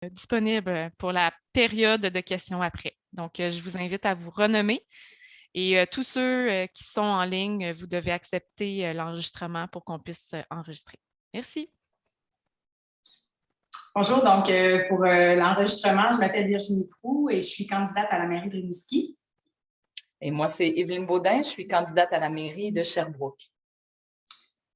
disponible pour la période de questions après. Donc, je vous invite à vous renommer et tous ceux qui sont en ligne, vous devez accepter l'enregistrement pour qu'on puisse enregistrer. Merci. Bonjour, donc pour l'enregistrement, je m'appelle Virginie Proulx et je suis candidate à la mairie de Rimouski. Et moi, c'est Évelyne Baudin, je suis candidate à la mairie de Sherbrooke.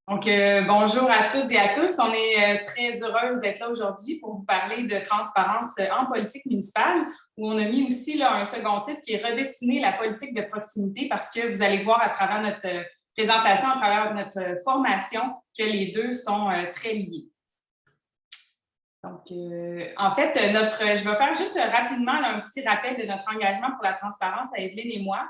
Donc, bonjour à toutes et à tous. On est très heureuse d'être là aujourd'hui pour vous parler de transparence en politique municipale, où on a mis aussi là, un second titre qui est redessiner la politique de proximité, parce que vous allez voir à travers notre présentation, à travers notre formation, que les deux sont très liés. Donc, en fait, je vais faire juste rapidement là, un petit rappel de notre engagement pour la transparence à Évelyne et moi,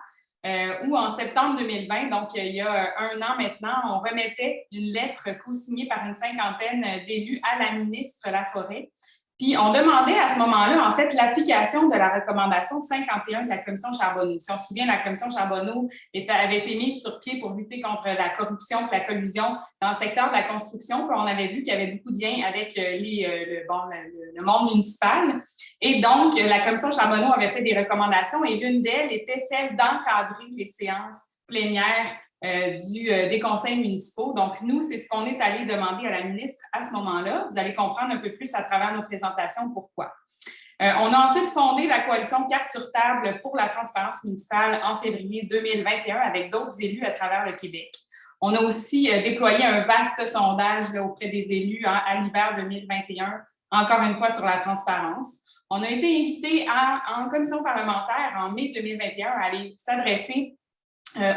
où en septembre 2020, donc il y a un an maintenant, on remettait une lettre co-signée par une cinquantaine d'élus à la ministre Laforêt. Puis, on demandait à ce moment-là, en fait, l'application de la recommandation 51 de la Commission Charbonneau. Si on se souvient, la Commission Charbonneau avait été mise sur pied pour lutter contre la corruption et la collusion dans le secteur de la construction. Puis, on avait vu qu'il y avait beaucoup de liens avec le monde municipal. Et donc, la Commission Charbonneau avait fait des recommandations et l'une d'elles était celle d'encadrer les séances plénières des conseils municipaux. Donc, nous, c'est ce qu'on est allé demander à la ministre à ce moment-là. Vous allez comprendre un peu plus à travers nos présentations pourquoi. On a ensuite fondé la coalition Carte sur table pour la transparence municipale en février 2021 avec d'autres élus à travers le Québec. On a aussi déployé un vaste sondage là, auprès des élus à l'hiver 2021, encore une fois sur la transparence. On a été invité en commission parlementaire en mai 2021 à aller s'adresser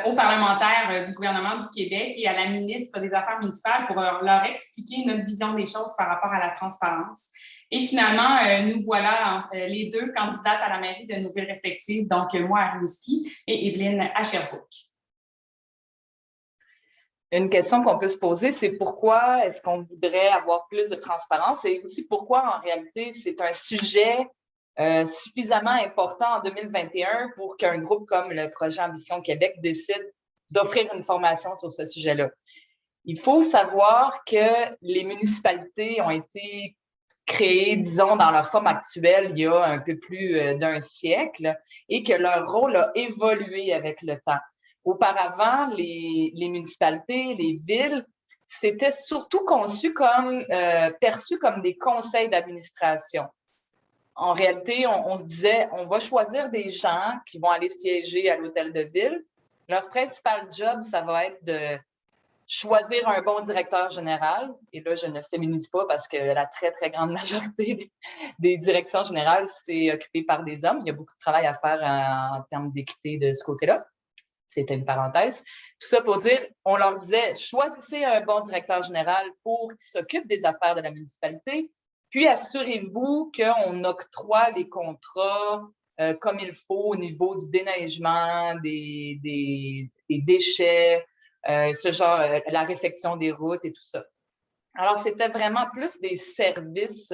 aux parlementaires du gouvernement du Québec et à la ministre des Affaires municipales pour leur expliquer notre vision des choses par rapport à la transparence. Et finalement, nous voilà les deux candidates à la mairie de nos villes respectives, donc moi à Rimouski et Évelyne à Sherbrooke. Une question qu'on peut se poser, c'est pourquoi est-ce qu'on voudrait avoir plus de transparence et aussi pourquoi, en réalité, c'est un sujet suffisamment important en 2021 pour qu'un groupe comme le projet Ambition Québec décide d'offrir une formation sur ce sujet-là. Il faut savoir que les municipalités ont été créées, disons, dans leur forme actuelle il y a un peu plus d'un siècle et que leur rôle a évolué avec le temps. Auparavant, les municipalités, les villes, c'était surtout conçu comme, perçu comme des conseils d'administration. En réalité, on se disait, on va choisir des gens qui vont aller siéger à l'hôtel de ville. Leur principal job, ça va être de choisir un bon directeur général. Et là, je ne féminise pas parce que la très, très grande majorité des directions générales, c'est occupé par des hommes. Il y a beaucoup de travail à faire en termes d'équité de ce côté-là. C'était une parenthèse. Tout ça pour dire, on leur disait, choisissez un bon directeur général pour qu'il s'occupe des affaires de la municipalité. Puis, assurez-vous qu'on octroie les contrats comme il faut au niveau du déneigement, des déchets, ce genre, la réfection des routes et tout ça. Alors, c'était vraiment plus des services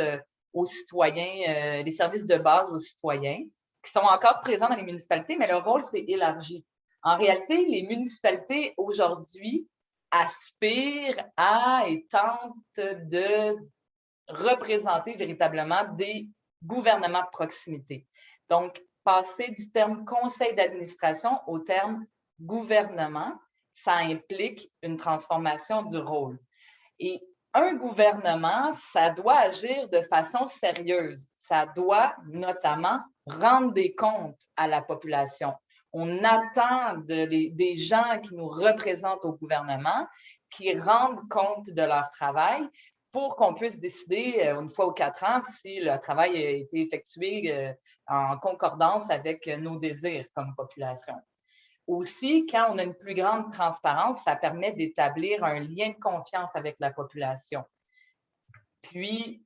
aux citoyens, des services de base aux citoyens qui sont encore présents dans les municipalités, mais leur rôle s'est élargi. En réalité, les municipalités aujourd'hui aspirent à et tentent de représenter véritablement des gouvernements de proximité. Donc, passer du terme conseil d'administration au terme gouvernement, ça implique une transformation du rôle. Et un gouvernement, ça doit agir de façon sérieuse. Ça doit notamment rendre des comptes à la population. On attend des gens qui nous représentent au gouvernement, qui rendent compte de leur travail pour qu'on puisse décider une fois aux 4 ans si le travail a été effectué en concordance avec nos désirs comme population. Aussi, quand on a une plus grande transparence, ça permet d'établir un lien de confiance avec la population. Puis,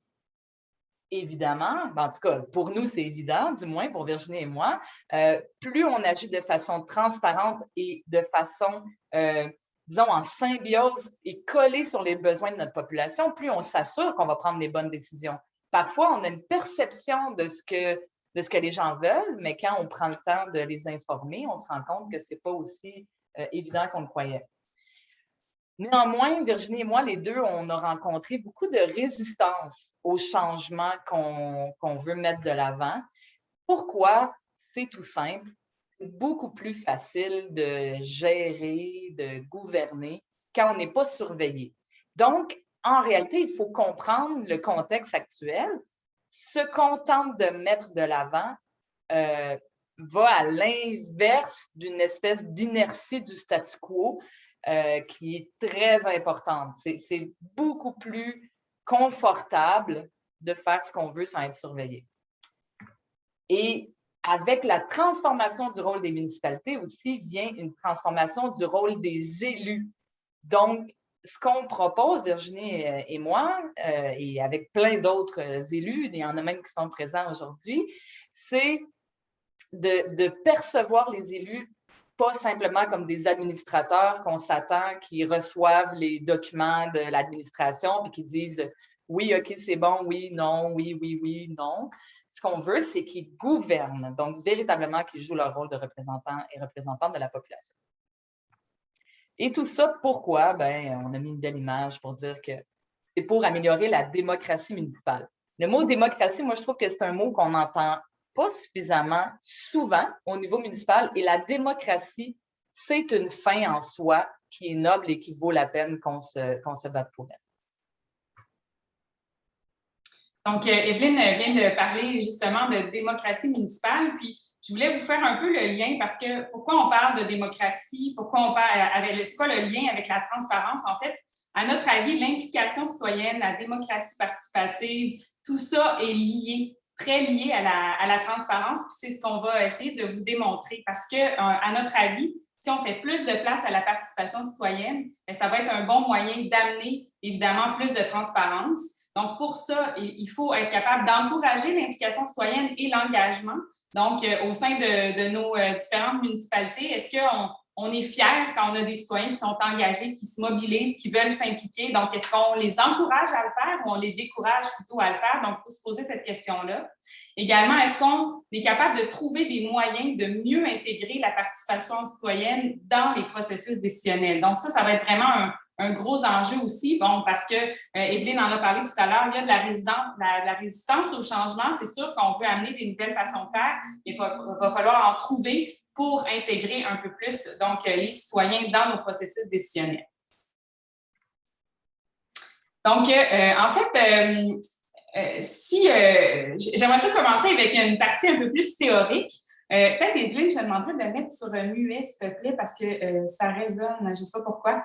évidemment, en tout cas, pour nous, c'est évident, du moins pour Virginie et moi, plus on agit de façon transparente et de façon, disons, en symbiose et collée sur les besoins de notre population, plus on s'assure qu'on va prendre les bonnes décisions. Parfois, on a une perception de ce que les gens veulent, mais quand on prend le temps de les informer, on se rend compte que ce n'est pas aussi évident qu'on le croyait. Néanmoins, Virginie et moi, les deux, on a rencontré beaucoup de résistance au changement qu'on veut mettre de l'avant. Pourquoi? C'est tout simple. C'est beaucoup plus facile de gérer, de gouverner quand on n'est pas surveillé. Donc, en réalité, il faut comprendre le contexte actuel. Ce qu'on tente de mettre de l'avant va à l'inverse d'une espèce d'inertie du statu quo qui est très importante. C'est beaucoup plus confortable de faire ce qu'on veut sans être surveillé. Et avec la transformation du rôle des municipalités aussi vient une transformation du rôle des élus. Donc, ce qu'on propose, Virginie et moi, et avec plein d'autres élus, il y en a même qui sont présents aujourd'hui, c'est de percevoir les élus pas simplement comme des administrateurs qu'on s'attend, qui reçoivent les documents de l'administration puis qui disent « oui, OK, c'est bon, oui, non, oui, oui, oui, non ». Ce qu'on veut, c'est qu'ils gouvernent, donc véritablement qu'ils jouent leur rôle de représentants et représentantes de la population. Et tout ça, pourquoi? Ben, on a mis une belle image pour dire que c'est pour améliorer la démocratie municipale. Le mot démocratie, moi, je trouve que c'est un mot qu'on n'entend pas suffisamment souvent au niveau municipal. Et la démocratie, c'est une fin en soi qui est noble et qui vaut la peine qu'on se batte pour elle. Donc, Evelyne vient de parler justement de démocratie municipale, puis je voulais vous faire un peu le lien parce que pourquoi on parle de démocratie, pourquoi on parle, c'est quoi le lien avec la transparence? En fait, à notre avis, l'implication citoyenne, la démocratie participative, tout ça est lié, très lié à la transparence, puis c'est ce qu'on va essayer de vous démontrer parce que, à notre avis, si on fait plus de place à la participation citoyenne, bien, ça va être un bon moyen d'amener, évidemment, plus de transparence. Donc, pour ça, il faut être capable d'encourager l'implication citoyenne et l'engagement. Donc, au sein de nos différentes municipalités, est-ce qu'on est fiers quand on a des citoyens qui sont engagés, qui se mobilisent, qui veulent s'impliquer? Donc, est-ce qu'on les encourage à le faire ou on les décourage plutôt à le faire? Donc, il faut se poser cette question-là. Également, est-ce qu'on est capable de trouver des moyens de mieux intégrer la participation citoyenne dans les processus décisionnels? Donc, ça va être vraiment un gros enjeu aussi, bon, parce que Evelyne en a parlé tout à l'heure, il y a de la résistance au changement. C'est sûr qu'on veut amener des nouvelles façons de faire, mais il va falloir en trouver pour intégrer un peu plus donc, les citoyens dans nos processus décisionnels. Donc, en fait, j'aimerais ça commencer avec une partie un peu plus théorique. Peut-être, Evelyne, je te demanderais de le mettre sur muet, s'il te plaît, parce que ça résonne, je ne sais pas pourquoi.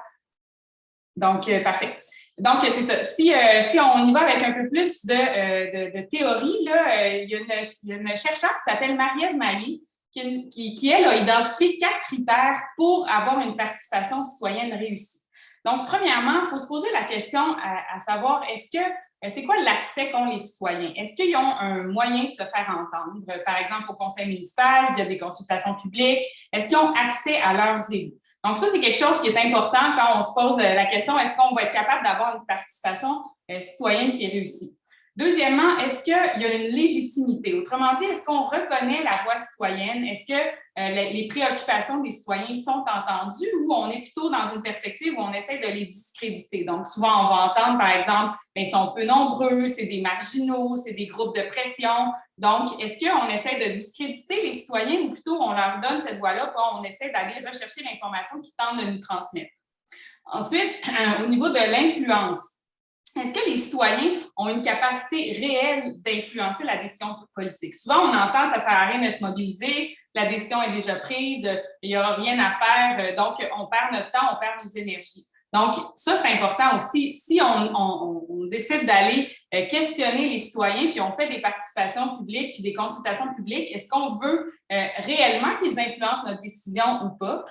Donc, parfait. Donc, c'est ça. Si on y va avec un peu plus de théorie, là, il y a une chercheure qui s'appelle Marie-Ève Maillé qui, elle, a identifié 4 critères pour avoir une participation citoyenne réussie. Donc, premièrement, il faut se poser la question à savoir, c'est quoi l'accès qu'ont les citoyens? Est-ce qu'ils ont un moyen de se faire entendre, par exemple au conseil municipal, via des consultations publiques? Est-ce qu'ils ont accès à leurs élus? Donc, ça, c'est quelque chose qui est important quand on se pose la question, est-ce qu'on va être capable d'avoir une participation citoyenne qui est réussie? Deuxièmement, est-ce qu'il y a une légitimité? Autrement dit, est-ce qu'on reconnaît la voix citoyenne? Est-ce que les préoccupations des citoyens sont entendues ou on est plutôt dans une perspective où on essaie de les discréditer? Donc, souvent, on va entendre, par exemple, bien, ils sont peu nombreux, c'est des marginaux, c'est des groupes de pression. Donc, est-ce qu'on essaie de discréditer les citoyens ou plutôt on leur donne cette voix-là, puis on essaie d'aller rechercher l'information qu'ils tentent de nous transmettre? Ensuite, au niveau de l'influence, est-ce que les citoyens ont une capacité réelle d'influencer la décision politique? Souvent, on entend ça ne sert à rien de se mobiliser, la décision est déjà prise, il n'y aura rien à faire, donc on perd notre temps, on perd nos énergies. Donc, ça, c'est important aussi. Si on décide d'aller questionner les citoyens, puis on fait des participations publiques, puis des consultations publiques, est-ce qu'on veut réellement qu'ils influencent notre décision ou pas?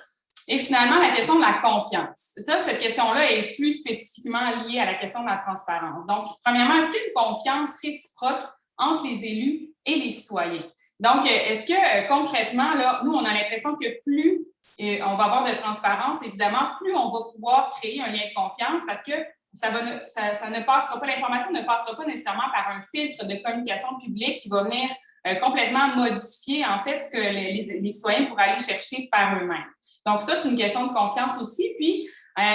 Et finalement, la question de la confiance. Cette question-là est plus spécifiquement liée à la question de la transparence. Donc, premièrement, est-ce qu'il y a une confiance réciproque entre les élus et les citoyens? Donc, est-ce que concrètement, là, nous, on a l'impression que plus on va avoir de transparence, évidemment, plus on va pouvoir créer un lien de confiance parce que ça ne passera pas, l'information ne passera pas nécessairement par un filtre de communication publique qui va venir complètement modifier, en fait, ce que les citoyens pourraient aller chercher par eux-mêmes. Donc, ça, c'est une question de confiance aussi. Puis,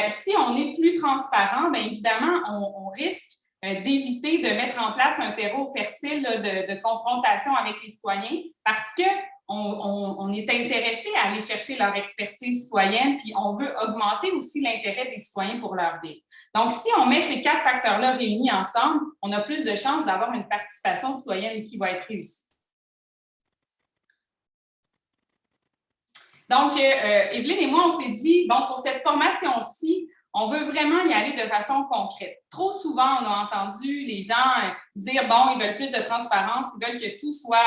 Si on est plus transparent, bien évidemment, on risque d'éviter de mettre en place un terreau fertile là, de confrontation avec les citoyens parce qu'on est intéressé à aller chercher leur expertise citoyenne, puis on veut augmenter aussi l'intérêt des citoyens pour leur ville. Donc, si on met ces 4 facteurs-là réunis ensemble, on a plus de chances d'avoir une participation citoyenne qui va être réussie. Donc, Evelyne et moi, on s'est dit, bon, pour cette formation-ci, on veut vraiment y aller de façon concrète. Trop souvent, on a entendu les gens dire, bon, ils veulent plus de transparence, ils veulent que tout soit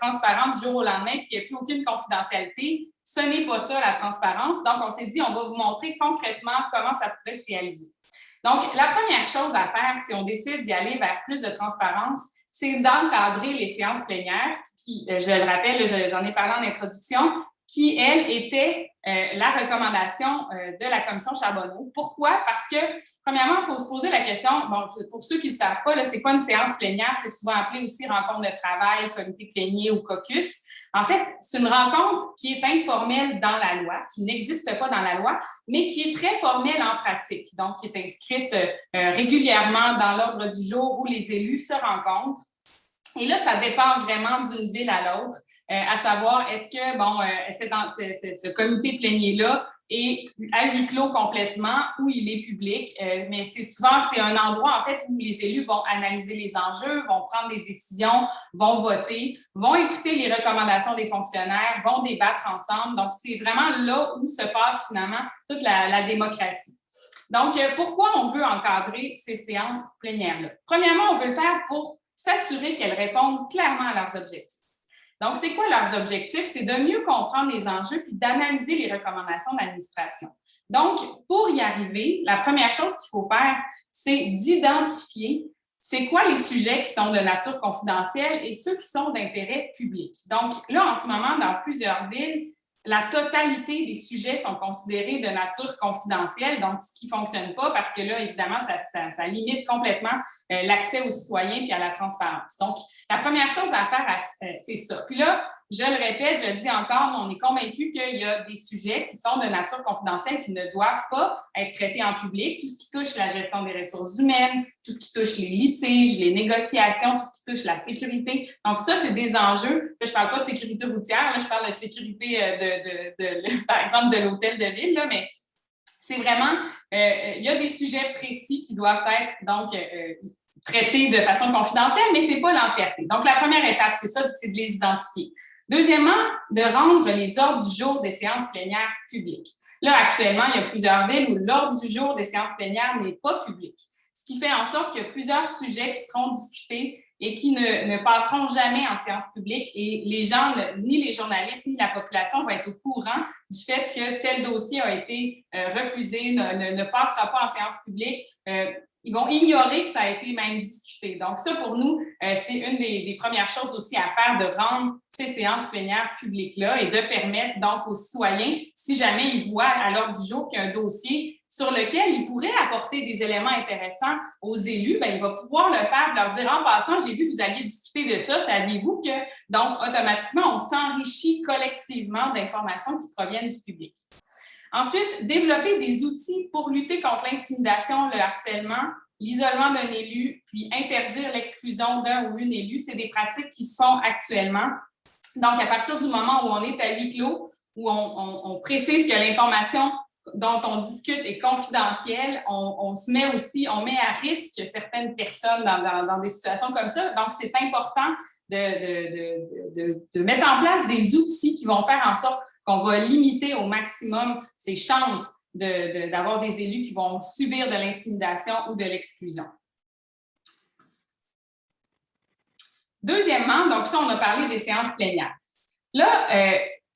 transparent du jour au lendemain, puis qu'il n'y ait plus aucune confidentialité. Ce n'est pas ça, la transparence. Donc, on s'est dit, on va vous montrer concrètement comment ça pourrait se réaliser. Donc, la première chose à faire, si on décide d'y aller vers plus de transparence, c'est d'encadrer les séances plénières, qui, je le rappelle, j'en ai parlé en introduction, qui, elle, était la recommandation de la commission Charbonneau. Pourquoi? Parce que, premièrement, il faut se poser la question, bon, pour ceux qui ne savent pas, c'est quoi une séance plénière? C'est souvent appelé aussi rencontre de travail, comité plénier ou caucus. En fait, c'est une rencontre qui est informelle dans la loi, qui n'existe pas dans la loi, mais qui est très formelle en pratique, donc qui est inscrite régulièrement dans l'ordre du jour où les élus se rencontrent. Et là, ça dépend vraiment d'une ville à l'autre. À savoir, est-ce que, bon, ce comité plénier-là est à huis clos complètement ou il est public, mais c'est un endroit, en fait, où les élus vont analyser les enjeux, vont prendre des décisions, vont voter, vont écouter les recommandations des fonctionnaires, vont débattre ensemble. Donc, c'est vraiment là où se passe finalement toute la démocratie. Donc, pourquoi on veut encadrer ces séances plénières-là? Premièrement, on veut le faire pour s'assurer qu'elles répondent clairement à leurs objectifs. Donc, c'est quoi leurs objectifs? C'est de mieux comprendre les enjeux puis d'analyser les recommandations de l'administration. Donc, pour y arriver, la première chose qu'il faut faire, c'est d'identifier c'est quoi les sujets qui sont de nature confidentielle et ceux qui sont d'intérêt public. Donc, là, en ce moment, dans plusieurs villes, la totalité des sujets sont considérés de nature confidentielle, donc ce qui ne fonctionne pas parce que là, évidemment, ça limite complètement l'accès aux citoyens puis à la transparence. Donc, la première chose à faire, c'est ça. Puis là, je le répète, je le dis encore, on est convaincus qu'il y a des sujets qui sont de nature confidentielle qui ne doivent pas être traités en public. Tout ce qui touche la gestion des ressources humaines, tout ce qui touche les litiges, les négociations, tout ce qui touche la sécurité. Donc, ça, c'est des enjeux. Là, je ne parle pas de sécurité routière, là, je parle de sécurité, par exemple, de l'hôtel de ville, là, mais c'est vraiment, il y a des sujets précis qui doivent être, donc, traités de façon confidentielle, mais ce n'est pas l'entièreté. Donc, la première étape, c'est ça, c'est de les identifier. Deuxièmement, de rendre les ordres du jour des séances plénières publiques. Là, actuellement, il y a plusieurs villes où l'ordre du jour des séances plénières n'est pas public, ce qui fait en sorte qu'il y a plusieurs sujets qui seront discutés et qui ne passeront jamais en séance publique et les gens, ni les journalistes, ni la population vont être au courant du fait que tel dossier a été refusé, ne passera pas en séance publique. Ils vont ignorer que ça a été même discuté. Donc, ça, pour nous, c'est une des premières choses aussi à faire, de rendre ces séances plénières publiques-là et de permettre donc aux citoyens, si jamais ils voient à l'ordre du jour qu'il y a un dossier sur lequel ils pourraient apporter des éléments intéressants aux élus, bien, il va pouvoir le faire, leur dire, en passant, j'ai vu que vous alliez discuter de ça, saviez-vous que, donc, automatiquement, on s'enrichit collectivement d'informations qui proviennent du public. Ensuite, développer des outils pour lutter contre l'intimidation, le harcèlement, l'isolement d'un élu, puis interdire l'exclusion d'un ou une élue. C'est des pratiques qui se font actuellement. Donc, à partir du moment où on est à huis clos, où on précise que l'information dont on discute est confidentielle, on met à risque certaines personnes dans des situations comme ça. Donc, c'est important de mettre en place des outils qui vont faire en sorte qu'on va limiter au maximum ces chances d'avoir des élus qui vont subir de l'intimidation ou de l'exclusion. Deuxièmement, donc ça, on a parlé des séances plénières. Là,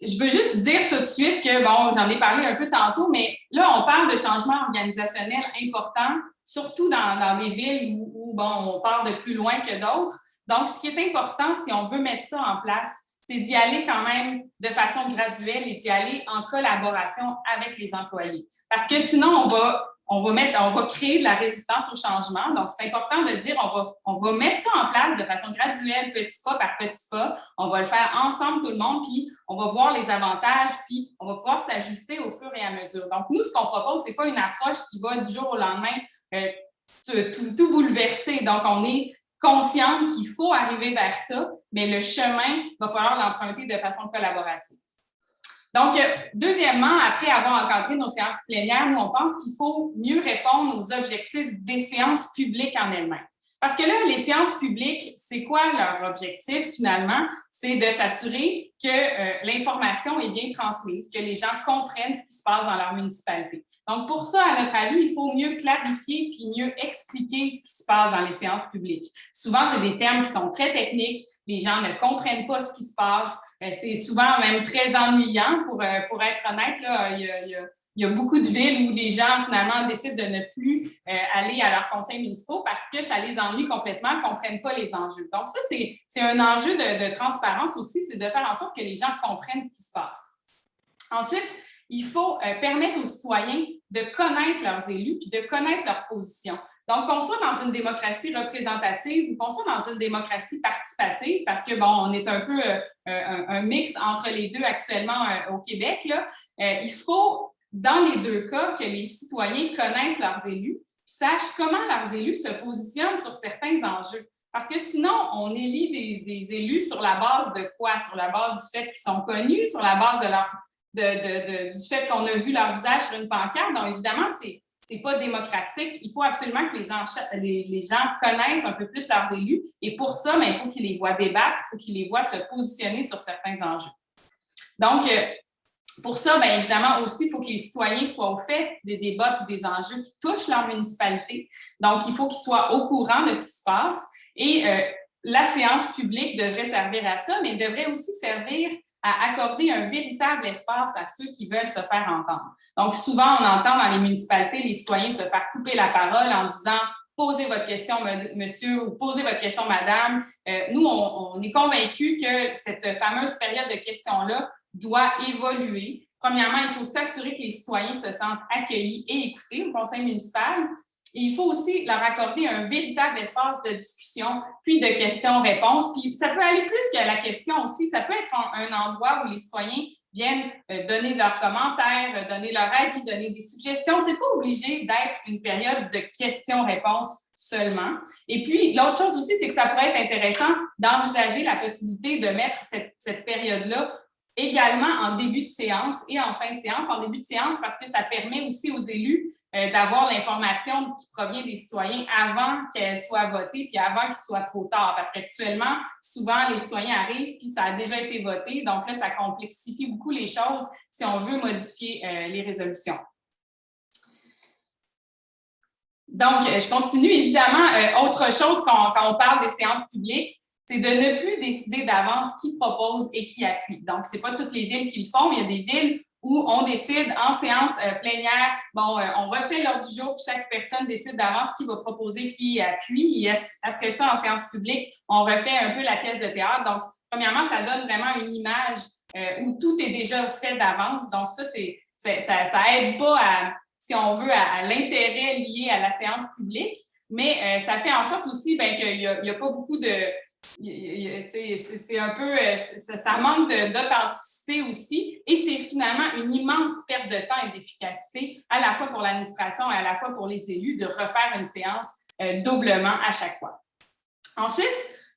je veux juste dire tout de suite que, bon, j'en ai parlé un peu tantôt, mais là, on parle de changements organisationnels importants, surtout dans des villes où bon, on part de plus loin que d'autres. Donc, ce qui est important, si on veut mettre ça en place, c'est d'y aller quand même de façon graduelle et d'y aller en collaboration avec les employés. Parce que sinon, on va on va créer de la résistance au changement. Donc, c'est important de dire, on va mettre ça en place de façon graduelle, petit pas par petit pas. On va le faire ensemble, tout le monde, puis on va voir les avantages, puis on va pouvoir s'ajuster au fur et à mesure. Donc, nous, ce qu'on propose, ce n'est pas une approche qui va du jour au lendemain tout bouleverser. Donc, on est consciente qu'il faut arriver vers ça, mais le chemin, il va falloir l'emprunter de façon collaborative. Donc, deuxièmement, après avoir encadré nos séances plénières, nous, on pense qu'il faut mieux répondre aux objectifs des séances publiques en elles-mêmes. Parce que là, les séances publiques, c'est quoi leur objectif finalement? C'est de s'assurer que l'information est bien transmise, que les gens comprennent ce qui se passe dans leur municipalité. Donc, pour ça, à notre avis, il faut mieux clarifier puis mieux expliquer ce qui se passe dans les séances publiques. Souvent, c'est des termes qui sont très techniques, les gens ne comprennent pas ce qui se passe. C'est souvent même très ennuyant, pour être honnête. Là, il y a beaucoup de villes où les gens, finalement, décident de ne plus aller à leurs conseils municipaux parce que ça les ennuie complètement, ne comprennent pas les enjeux. Donc, ça, c'est un enjeu de transparence aussi, c'est de faire en sorte que les gens comprennent ce qui se passe. Ensuite, il faut permettre aux citoyens de connaître leurs élus puis de connaître leur position. Donc, qu'on soit dans une démocratie représentative ou qu'on soit dans une démocratie participative, parce que, bon, on est un peu un mix entre les deux actuellement au Québec, là, il faut, dans les deux cas, que les citoyens connaissent leurs élus, sachent comment leurs élus se positionnent sur certains enjeux. Parce que sinon, on élit des élus sur la base de quoi? Sur la base du fait qu'ils sont connus, sur la base du fait qu'on a vu leur visage sur une pancarte. Donc, évidemment, c'est pas démocratique. Il faut absolument que les gens connaissent un peu plus leurs élus. Et pour ça, il faut qu'ils les voient débattre, il faut qu'ils les voient se positionner sur certains enjeux. Donc, pour ça, évidemment, aussi, il faut que les citoyens soient au fait des débats et des enjeux qui touchent leur municipalité. Donc, il faut qu'ils soient au courant de ce qui se passe. Et la séance publique devrait servir à ça, mais devrait aussi servir à accorder un véritable espace à ceux qui veulent se faire entendre. Donc, souvent, on entend dans les municipalités les citoyens se faire couper la parole en disant « Posez votre question, monsieur » ou « Posez votre question, madame ». Nous, on est convaincus que cette fameuse période de questions-là doit évoluer. Premièrement, il faut s'assurer que les citoyens se sentent accueillis et écoutés au conseil municipal. Et il faut aussi leur accorder un véritable espace de discussion, puis de questions-réponses. Puis ça peut aller plus que la question aussi. Ça peut être un endroit où les citoyens viennent donner leurs commentaires, donner leur avis, donner des suggestions. Ce n'est pas obligé d'être une période de questions-réponses seulement. Et puis, l'autre chose aussi, c'est que ça pourrait être intéressant d'envisager la possibilité de mettre cette période-là également en début de séance et en fin de séance. En début de séance, parce que ça permet aussi aux élus d'avoir l'information qui provient des citoyens avant qu'elle soit votée puis avant qu'il soit trop tard. Parce qu'actuellement, souvent, les citoyens arrivent puis ça a déjà été voté. Donc là, ça complexifie beaucoup les choses si on veut modifier les résolutions. Donc, je continue. Évidemment, autre chose quand on parle des séances publiques, c'est de ne plus décider d'avance qui propose et qui appuie. Donc, ce n'est pas toutes les villes qui le font, mais il y a des villes où on décide en séance plénière, on refait l'ordre du jour, puis chaque personne décide d'avance qui va proposer, qui appuie. Et après ça, en séance publique, on refait un peu la pièce de théâtre. Donc, premièrement, ça donne vraiment une image où tout est déjà fait d'avance. Donc, ça aide pas si on veut, à l'intérêt lié à la séance publique, mais ça fait en sorte aussi qu'il n'y a pas beaucoup de... c'est un peu, ça manque d'authenticité aussi, et c'est finalement une immense perte de temps et d'efficacité, à la fois pour l'administration et à la fois pour les élus, de refaire une séance doublement à chaque fois. Ensuite,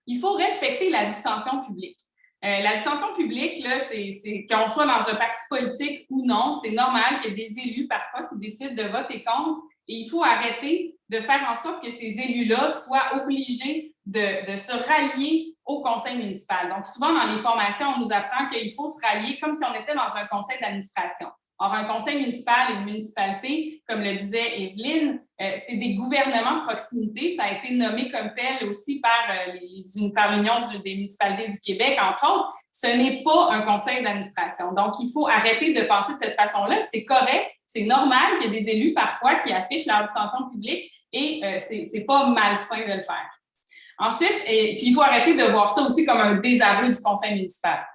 il faut respecter la dissension publique. La dissension publique, là, c'est qu'on soit dans un parti politique ou non, c'est normal qu'il y ait des élus parfois qui décident de voter contre, et il faut arrêter de faire en sorte que ces élus-là soient obligés de se rallier au conseil municipal. Donc, souvent, dans les formations, on nous apprend qu'il faut se rallier comme si on était dans un conseil d'administration. Or, un conseil municipal et une municipalité, comme le disait Evelyne, c'est des gouvernements de proximité. Ça a été nommé comme tel aussi par l'Union des municipalités du Québec, entre autres. Ce n'est pas un conseil d'administration. Donc, il faut arrêter de penser de cette façon-là. C'est correct, c'est normal qu'il y ait des élus parfois qui affichent leur dissension publique et c'est pas malsain de le faire. Ensuite, puis il faut arrêter de voir ça aussi comme un désaveu du conseil municipal.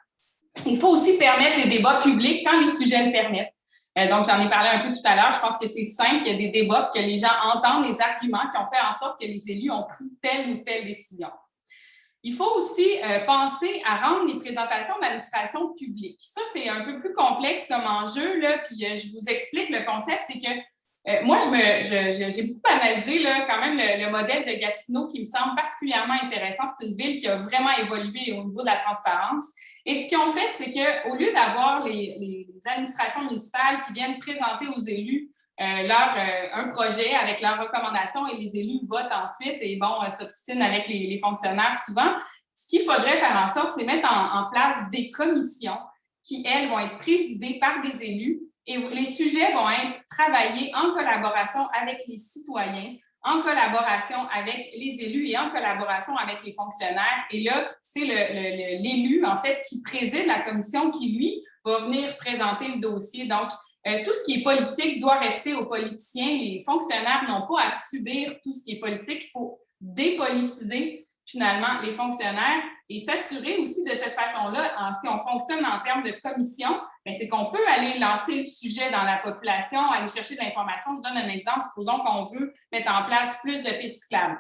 Il faut aussi permettre les débats publics quand les sujets le permettent. Donc, j'en ai parlé un peu tout à l'heure. Je pense que c'est simple, qu'il y a des débats, que les gens entendent les arguments qui ont fait en sorte que les élus ont pris telle ou telle décision. Il faut aussi penser à rendre les présentations d'administration publiques. Ça, c'est un peu plus complexe comme enjeu, là, puis je vous explique le concept, c'est que moi, j'ai beaucoup analysé là, quand même le modèle de Gatineau qui me semble particulièrement intéressant. C'est une ville qui a vraiment évolué au niveau de la transparence. Et ce qu'ils ont fait, c'est qu'au lieu d'avoir les administrations municipales qui viennent présenter aux élus un projet avec leurs recommandations et les élus votent ensuite et s'obstinent avec les fonctionnaires souvent, ce qu'il faudrait faire en sorte, c'est mettre en place des commissions qui, elles, vont être présidées par des élus et les sujets vont être travaillés en collaboration avec les citoyens, en collaboration avec les élus et en collaboration avec les fonctionnaires. Et là, c'est l'élu, en fait, qui préside la commission qui, lui, va venir présenter le dossier. Donc, tout ce qui est politique doit rester aux politiciens. Les fonctionnaires n'ont pas à subir tout ce qui est politique. Il faut dépolitiser, finalement, les fonctionnaires et s'assurer aussi de cette façon-là, si on fonctionne en termes de commission, c'est qu'on peut aller lancer le sujet dans la population, aller chercher de l'information. Je donne un exemple. Supposons qu'on veut mettre en place plus de pistes cyclables.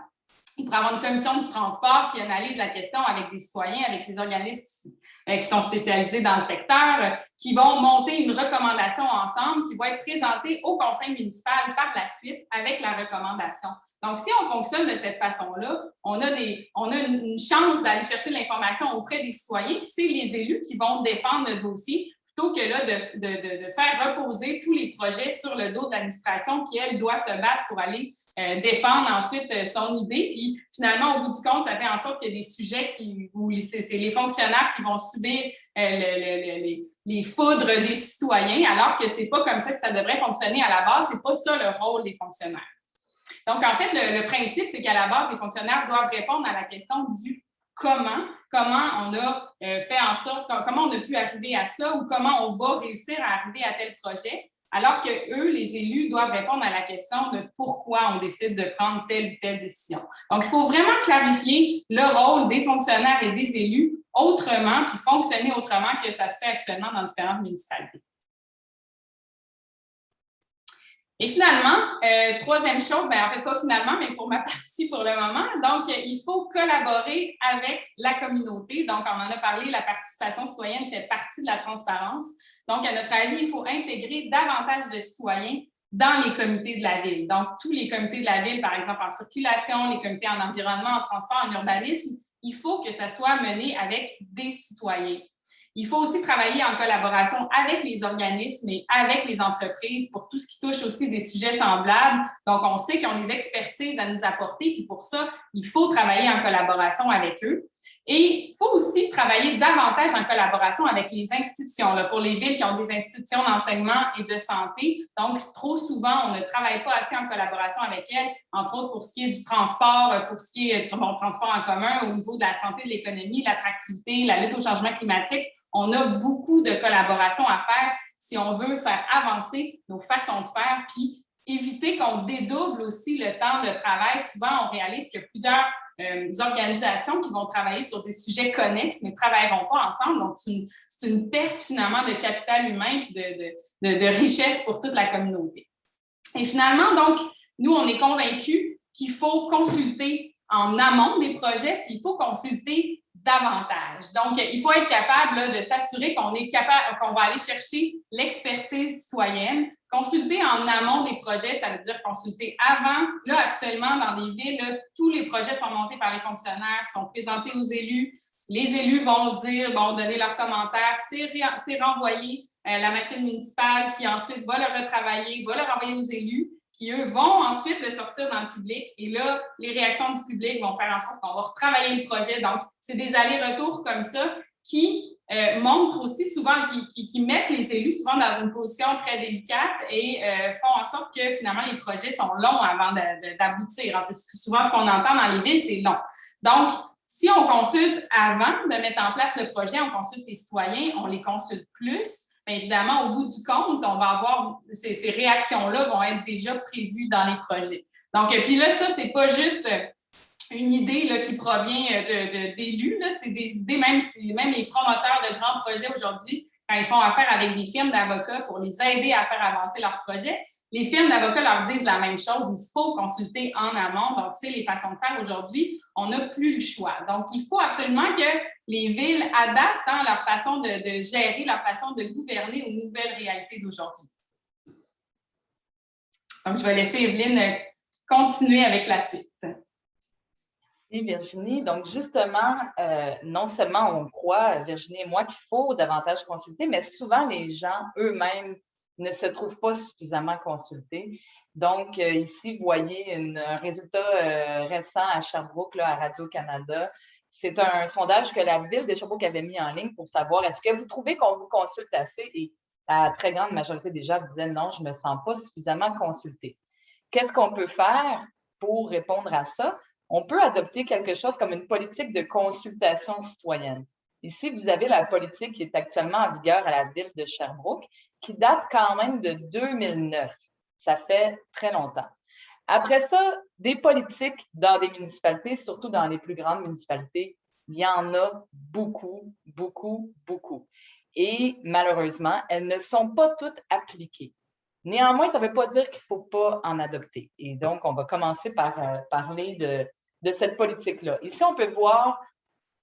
Il pourrait y avoir une commission du transport qui analyse la question avec des citoyens, avec les organismes qui sont spécialisés dans le secteur, qui vont monter une recommandation ensemble qui va être présentée au conseil municipal par la suite avec la recommandation. Donc, si on fonctionne de cette façon-là, on a une chance d'aller chercher de l'information auprès des citoyens, puis c'est les élus qui vont défendre le dossier plutôt que là, de faire reposer tous les projets sur le dos de l'administration qui, elle, doit se battre pour aller défendre ensuite son idée. Puis finalement, au bout du compte, ça fait en sorte qu'il y a des sujets où c'est les fonctionnaires qui vont subir les foudres des citoyens, alors que c'est pas comme ça que ça devrait fonctionner à la base. C'est pas ça le rôle des fonctionnaires. Donc, en fait, le principe, c'est qu'à la base, les fonctionnaires doivent répondre à la question du comment on a fait en sorte, comment on a pu arriver à ça ou comment on va réussir à arriver à tel projet, alors que eux, les élus, doivent répondre à la question de pourquoi on décide de prendre telle ou telle décision. Donc, il faut vraiment clarifier le rôle des fonctionnaires et des élus autrement, puis fonctionner autrement que ça se fait actuellement dans différentes municipalités. Et finalement, troisième chose, en fait pas finalement, mais pour ma partie pour le moment, donc il faut collaborer avec la communauté. Donc, on en a parlé, la participation citoyenne fait partie de la transparence. Donc, à notre avis, il faut intégrer davantage de citoyens dans les comités de la ville. Donc, tous les comités de la ville, par exemple en circulation, les comités en environnement, en transport, en urbanisme, il faut que ça soit mené avec des citoyens. Il faut aussi travailler en collaboration avec les organismes et avec les entreprises pour tout ce qui touche aussi des sujets semblables. Donc, on sait qu'ils ont des expertises à nous apporter, puis pour ça, il faut travailler en collaboration avec eux. Et il faut aussi travailler davantage en collaboration avec les institutions. Là, pour les villes qui ont des institutions d'enseignement et de santé, donc trop souvent, on ne travaille pas assez en collaboration avec elles, entre autres pour ce qui est du transport, pour ce qui est transport en commun, au niveau de la santé, de l'économie, l'attractivité, la lutte au changement climatique. On a beaucoup de collaboration à faire si on veut faire avancer nos façons de faire, puis éviter qu'on dédouble aussi le temps de travail. Souvent, on réalise qu'il y a plusieurs organisations qui vont travailler sur des sujets connexes, mais ne travailleront pas ensemble. Donc, c'est une perte finalement de capital humain et de richesse pour toute la communauté. Et finalement, donc, nous, on est convaincus qu'il faut consulter en amont des projets, puis il faut consulter davantage. Donc, il faut être capable là, de s'assurer qu'on va aller chercher l'expertise citoyenne. Consulter en amont des projets, ça veut dire consulter avant. Là, actuellement, dans les villes, là, tous les projets sont montés par les fonctionnaires, sont présentés aux élus. Les élus vont donner leurs commentaires. C'est renvoyé à la machine municipale qui ensuite va le retravailler, va le renvoyer aux élus, qui, eux, vont ensuite le sortir dans le public. Et là, les réactions du public vont faire en sorte qu'on va retravailler le projet. Donc, c'est des allers-retours comme ça qui montrent aussi souvent, qui mettent les élus souvent dans une position très délicate et font en sorte que, finalement, les projets sont longs avant d'aboutir. C'est souvent ce qu'on entend dans les villes, c'est long. Donc, si on consulte avant de mettre en place le projet, on consulte les citoyens, on les consulte plus. Bien évidemment, au bout du compte, on va avoir ces réactions-là vont être déjà prévues dans les projets. Donc, puis là, ça, c'est pas juste une idée là, qui provient d'élus, c'est des idées, même les promoteurs de grands projets aujourd'hui, quand quand ils font affaire avec des firmes d'avocats pour les aider à faire avancer leurs projets, les firmes d'avocats leur disent la même chose, il faut consulter en amont. Donc, c'est les façons de faire aujourd'hui. On n'a plus le choix. Donc, il faut absolument que les villes adaptent leur façon de gérer, leur façon de gouverner aux nouvelles réalités d'aujourd'hui. Donc, je vais laisser Evelyne continuer avec la suite. Merci, Virginie. Donc, justement, non seulement on croit, Virginie et moi, qu'il faut davantage consulter, mais souvent, les gens eux-mêmes ne se trouvent pas suffisamment consultés. Donc, ici, vous voyez un résultat récent à Sherbrooke, là, à Radio-Canada. C'est un sondage que la ville de Sherbrooke avait mis en ligne pour savoir est-ce que vous trouvez qu'on vous consulte assez? Et la très grande majorité des gens disaient non, je ne me sens pas suffisamment consultée. Qu'est-ce qu'on peut faire pour répondre à ça? On peut adopter quelque chose comme une politique de consultation citoyenne. Ici, vous avez la politique qui est actuellement en vigueur à la ville de Sherbrooke, qui date quand même de 2009. Ça fait très longtemps. Après ça, des politiques dans des municipalités, surtout dans les plus grandes municipalités, il y en a beaucoup, beaucoup, beaucoup. Et malheureusement, elles ne sont pas toutes appliquées. Néanmoins, ça ne veut pas dire qu'il ne faut pas en adopter. Et donc, on va commencer par parler de cette politique-là. Ici, on peut voir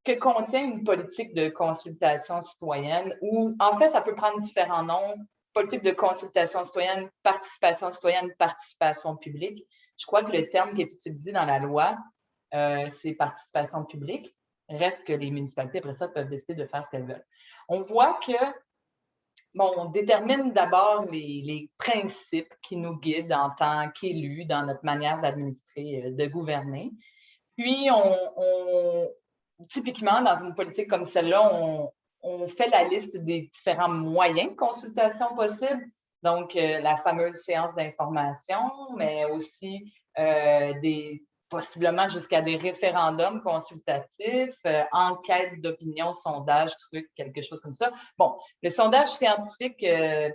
que contient une politique de consultation citoyenne où, en fait, ça peut prendre différents noms. Politique de consultation citoyenne, participation publique. Je crois que le terme qui est utilisé dans la loi, c'est participation publique. Reste que les municipalités, après ça, peuvent décider de faire ce qu'elles veulent. On voit que, bon, on détermine d'abord les principes qui nous guident en tant qu'élus dans notre manière d'administrer, de gouverner. Puis, typiquement, dans une politique comme celle-là, on fait la liste des différents moyens de consultation possibles. Donc, la fameuse séance d'information, mais aussi possiblement jusqu'à des référendums consultatifs, enquêtes d'opinion, sondages, trucs, quelque chose comme ça. Bon, le sondage scientifique,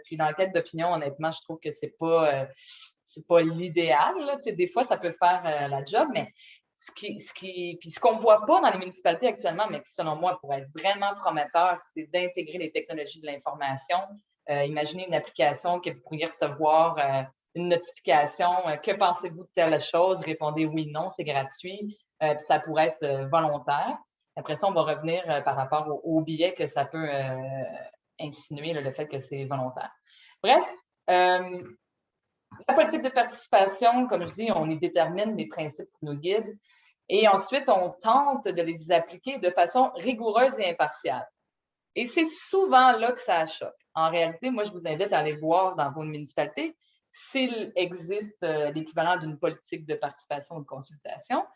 puis l'enquête d'opinion, honnêtement, je trouve que c'est pas l'idéal. Des fois, ça peut faire la job, mais ce qu'on ne voit pas dans les municipalités actuellement, mais qui, selon moi, pourrait être vraiment prometteur, c'est d'intégrer les technologies de l'information. Imaginez une application que vous pourriez recevoir une notification. Que pensez-vous de telle chose? Répondez oui, non, c'est gratuit. Puis ça pourrait être volontaire. Après ça, on va revenir par rapport au billet que ça peut insinuer, le fait que c'est volontaire. Bref, la politique de participation, comme je dis, on y détermine les principes qui nous guident et ensuite, on tente de les appliquer de façon rigoureuse et impartiale. Et c'est souvent là que ça achoppe. En réalité, moi, je vous invite à aller voir dans vos municipalités s'il existe l'équivalent d'une politique de participation ou de consultation.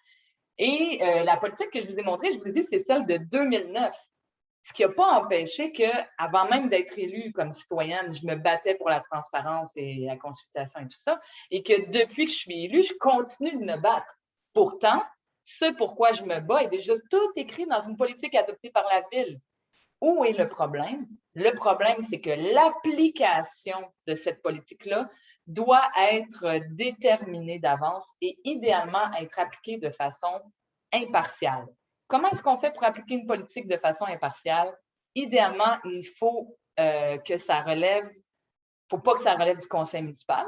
Et la politique que je vous ai montrée, je vous ai dit, c'est celle de 2009. Ce qui n'a pas empêché qu'avant même d'être élue comme citoyenne, je me battais pour la transparence et la consultation et tout ça, et que depuis que je suis élue, je continue de me battre. Pourtant, ce pourquoi je me bats est déjà tout écrit dans une politique adoptée par la ville. Où est le problème? Le problème, c'est que l'application de cette politique-là doit être déterminée d'avance et idéalement être appliquée de façon impartiale. Comment est-ce qu'on fait pour appliquer une politique de façon impartiale? Idéalement, il faut que ça relève, il ne faut pas que ça relève du conseil municipal,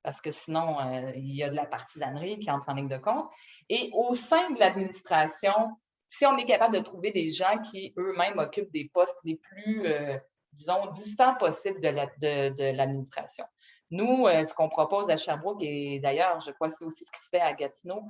parce que sinon, il y a de la partisanerie qui entre en ligne de compte. Et au sein de l'administration, si on est capable de trouver des gens qui eux-mêmes occupent des postes les plus, disons, distants possibles de l'administration. Nous, ce qu'on propose à Sherbrooke, et d'ailleurs, je crois que c'est aussi ce qui se fait à Gatineau,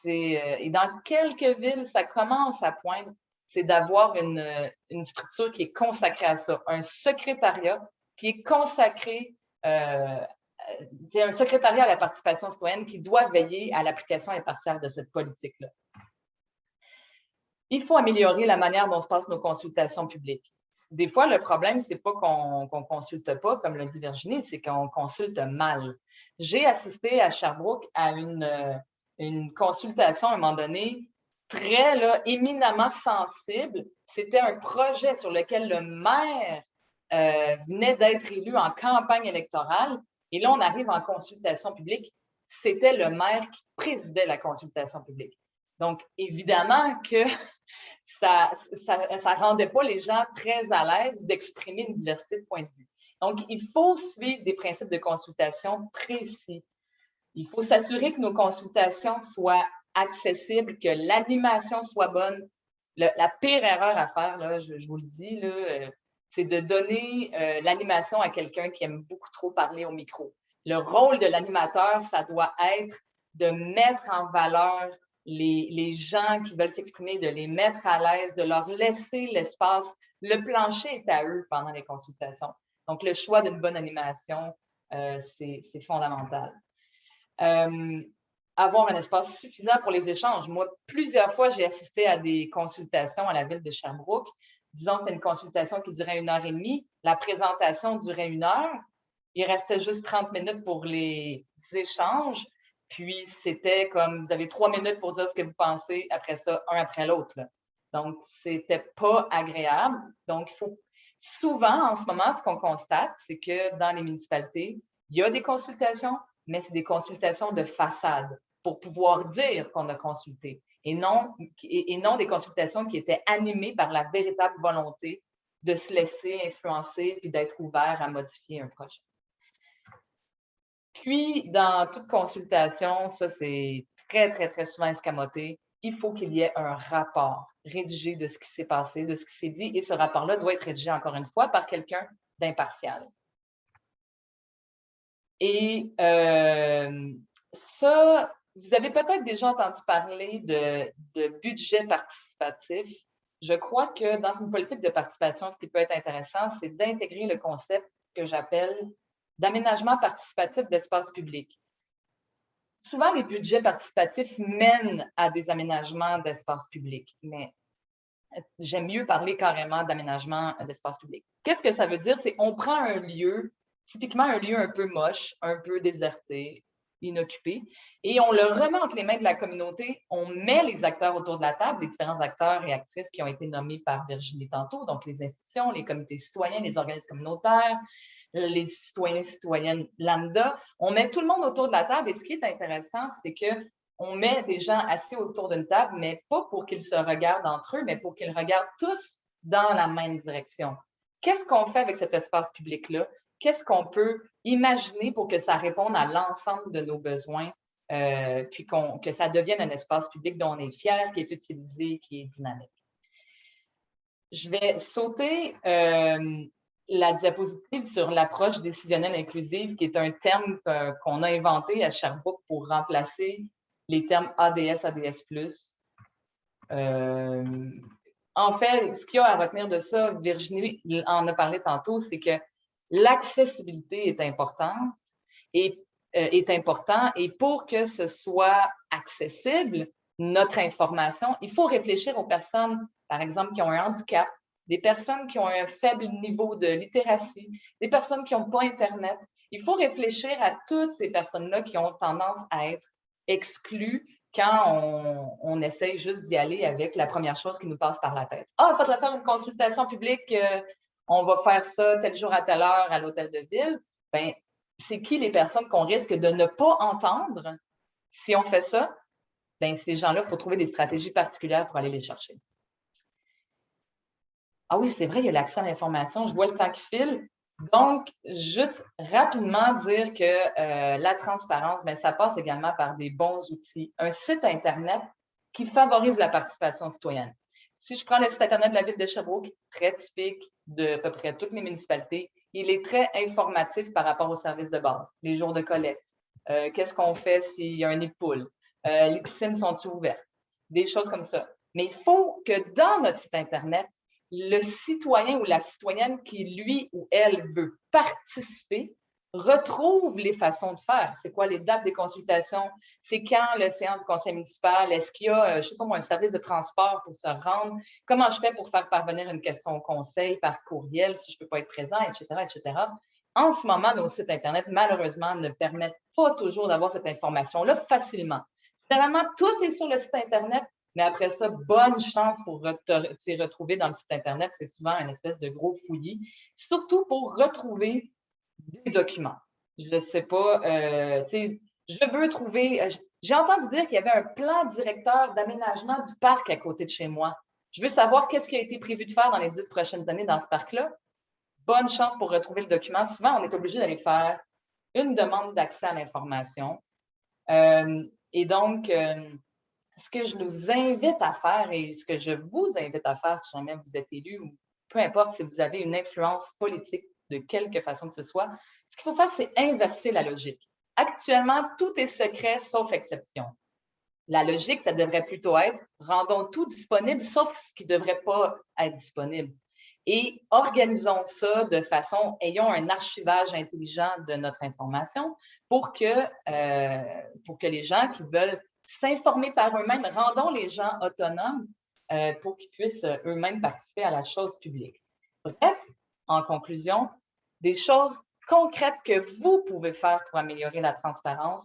et dans quelques villes, ça commence à poindre, c'est d'avoir une structure qui est consacrée à ça, un secrétariat qui est consacré, c'est un secrétariat à la participation citoyenne qui doit veiller à l'application impartiale de cette politique-là. Il faut améliorer la manière dont se passent nos consultations publiques. Des fois, le problème, ce n'est pas qu'on ne consulte pas, comme l'a dit Virginie, c'est qu'on consulte mal. J'ai assisté à Sherbrooke à une consultation à un moment donné très, éminemment sensible. C'était un projet sur lequel le maire venait d'être élu en campagne électorale. Et là, on arrive en consultation publique. C'était le maire qui présidait la consultation publique. Donc, évidemment que ça rendait pas les gens très à l'aise d'exprimer une diversité de points de vue. Donc, il faut suivre des principes de consultation précis. Il faut s'assurer que nos consultations soient accessibles, que l'animation soit bonne. La pire erreur à faire, là, je vous le dis, c'est de donner l'animation à quelqu'un qui aime beaucoup trop parler au micro. Le rôle de l'animateur, ça doit être de mettre en valeur les gens qui veulent s'exprimer, de les mettre à l'aise, de leur laisser l'espace. Le plancher est à eux pendant les consultations. Donc, le choix d'une bonne animation, c'est fondamental. Avoir un espace suffisant pour les échanges. Moi, plusieurs fois, j'ai assisté à des consultations à la ville de Sherbrooke. Disons, c'était une consultation qui durait 1h30. La présentation durait 1 heure. Il restait juste 30 minutes pour les échanges. Puis, c'était comme, vous avez 3 minutes pour dire ce que vous pensez. Après ça, un après l'autre. Donc, c'était pas agréable. Donc, il faut... Souvent, en ce moment, ce qu'on constate, c'est que dans les municipalités, il y a des consultations, mais c'est des consultations de façade pour pouvoir dire qu'on a consulté et non des consultations qui étaient animées par la véritable volonté de se laisser influencer et d'être ouvert à modifier un projet. Puis, dans toute consultation, ça c'est très, très, très souvent escamoté, il faut qu'il y ait un rapport rédigé de ce qui s'est passé, de ce qui s'est dit, et ce rapport-là doit être rédigé, encore une fois, par quelqu'un d'impartial. Et ça, vous avez peut-être déjà entendu parler de budget participatif. Je crois que dans une politique de participation, ce qui peut être intéressant, c'est d'intégrer le concept que j'appelle d'aménagement participatif d'espace public. Souvent, les budgets participatifs mènent à des aménagements d'espace public, mais j'aime mieux parler carrément d'aménagement d'espace public. Qu'est-ce que ça veut dire? C'est qu'on prend un lieu, typiquement un lieu un peu moche, un peu déserté, inoccupé, et on le remet entre les mains de la communauté. On met les acteurs autour de la table, les différents acteurs et actrices qui ont été nommés par Virginie tantôt, donc les institutions, les comités citoyens, les organismes communautaires, les citoyens et citoyennes lambda. On met tout le monde autour de la table, et ce qui est intéressant, c'est qu'on met des gens assis autour d'une table, mais pas pour qu'ils se regardent entre eux, mais pour qu'ils regardent tous dans la même direction. Qu'est-ce qu'on fait avec cet espace public-là? Qu'est-ce qu'on peut imaginer pour que ça réponde à l'ensemble de nos besoins, puis que ça devienne un espace public dont on est fier, qui est utilisé, qui est dynamique. Je vais sauter la diapositive sur l'approche décisionnelle inclusive, qui est un terme qu'on a inventé à Sherbrooke pour remplacer les termes ADS, ADS+. En fait, ce qu'il y a à retenir de ça, Virginie en a parlé tantôt, c'est que l'accessibilité est importante et pour que ce soit accessible, notre information, il faut réfléchir aux personnes, par exemple, qui ont un handicap, des personnes qui ont un faible niveau de littératie, des personnes qui n'ont pas Internet. Il faut réfléchir à toutes ces personnes-là qui ont tendance à être exclues quand on essaye juste d'y aller avec la première chose qui nous passe par la tête. Ah, il faudrait faire une consultation publique, on va faire ça tel jour à telle heure à l'hôtel de ville. Bien, c'est qui les personnes qu'on risque de ne pas entendre si on fait ça? Bien, ces gens-là, il faut trouver des stratégies particulières pour aller les chercher. Ah oui, c'est vrai, il y a l'accès à l'information. Je vois le temps qui file. Donc, juste rapidement dire que la transparence, bien, ça passe également par des bons outils. Un site Internet qui favorise la participation citoyenne. Si je prends le site Internet de la ville de Sherbrooke, très typique de à peu près toutes les municipalités, il est très informatif par rapport aux services de base, les jours de collecte, qu'est-ce qu'on fait s'il y a un nid de poule, les piscines sont-ils ouvertes, des choses comme ça. Mais il faut que dans notre site Internet, le citoyen ou la citoyenne qui, lui ou elle, veut participer, retrouve les façons de faire. C'est quoi les dates des consultations? C'est quand la séance du conseil municipal? Est-ce qu'il y a, je ne sais pas moi, un service de transport pour se rendre? Comment je fais pour faire parvenir une question au conseil par courriel si je ne peux pas être présent, etc., etc. En ce moment, nos sites Internet, malheureusement, ne permettent pas toujours d'avoir cette information-là facilement. Généralement, tout est sur le site Internet, mais après ça, bonne chance pour t'y retrouver dans le site Internet. C'est souvent une espèce de gros fouillis, surtout pour retrouver des documents. Je ne sais pas, je veux trouver... J'ai entendu dire qu'il y avait un plan directeur d'aménagement du parc à côté de chez moi. Je veux savoir qu'est-ce qui a été prévu de faire dans les 10 prochaines années dans ce parc-là. Bonne chance pour retrouver le document. Souvent, on est obligé d'aller faire une demande d'accès à l'information. Et donc, ce que je nous invite à faire et ce que je vous invite à faire si jamais vous êtes élu ou peu importe si vous avez une influence politique de quelque façon que ce soit, ce qu'il faut faire, c'est inverser la logique. Actuellement, tout est secret sauf exception. La logique, ça devrait plutôt être rendons tout disponible sauf ce qui ne devrait pas être disponible. Et organisons ça de façon, ayons un archivage intelligent de notre information pour que les gens qui veulent s'informer par eux-mêmes, rendons les gens autonomes pour qu'ils puissent eux-mêmes participer à la chose publique. Bref, en conclusion, des choses concrètes que vous pouvez faire pour améliorer la transparence,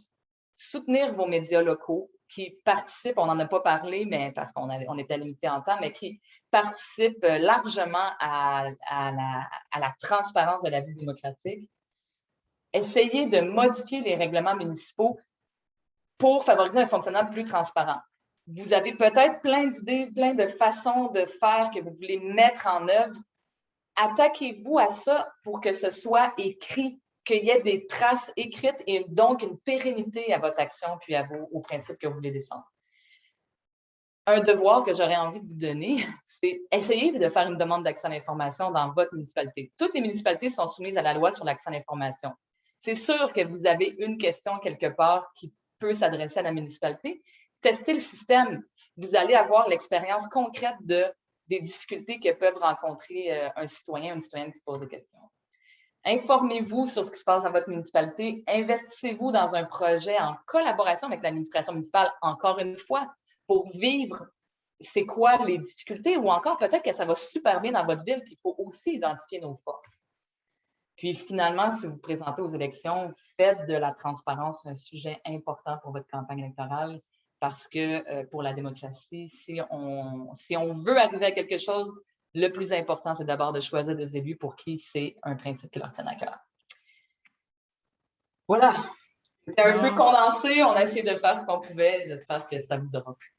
soutenir vos médias locaux qui participent, on n'en a pas parlé, mais parce qu'on était limité en temps, mais qui participent largement à la transparence de la vie démocratique. Essayez de modifier les règlements municipaux pour favoriser un fonctionnement plus transparent. Vous avez peut-être plein d'idées, plein de façons de faire que vous voulez mettre en œuvre. Attaquez-vous à ça pour que ce soit écrit, qu'il y ait des traces écrites et donc une pérennité à votre action puis aux principes que vous voulez défendre. Un devoir que j'aurais envie de vous donner, c'est essayer de faire une demande d'accès à l'information dans votre municipalité. Toutes les municipalités sont soumises à la loi sur l'accès à l'information. C'est sûr que vous avez une question quelque part qui peut s'adresser à la municipalité. Testez le système. Vous allez avoir l'expérience concrète des difficultés que peuvent rencontrer un citoyen ou une citoyenne qui se pose des questions. Informez-vous sur ce qui se passe dans votre municipalité. Investissez-vous dans un projet en collaboration avec l'administration municipale, encore une fois, pour vivre c'est quoi les difficultés ou encore peut-être que ça va super bien dans votre ville, puis il faut aussi identifier nos forces. Puis finalement, si vous vous présentez aux élections, faites de la transparence un sujet important pour votre campagne électorale parce que pour la démocratie, si on veut arriver à quelque chose, le plus important, c'est d'abord de choisir des élus pour qui c'est un principe qui leur tient à cœur. Voilà. C'était un peu condensé. On a essayé de faire ce qu'on pouvait. J'espère que ça vous aura plu.